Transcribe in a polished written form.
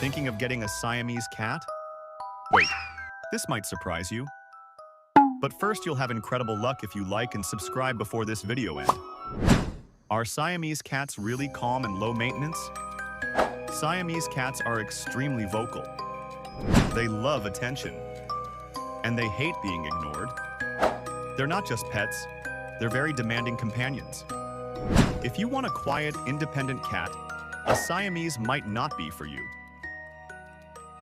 Thinking of getting a Siamese cat? Wait, this might surprise you. But first, you'll have incredible luck if you like and subscribe before this video ends. Are Siamese cats really calm and low maintenance? Siamese cats are extremely vocal. They love attention, and they hate being ignored. They're not just pets, they're very demanding companions. If you want a quiet, independent cat, a Siamese might not be for you.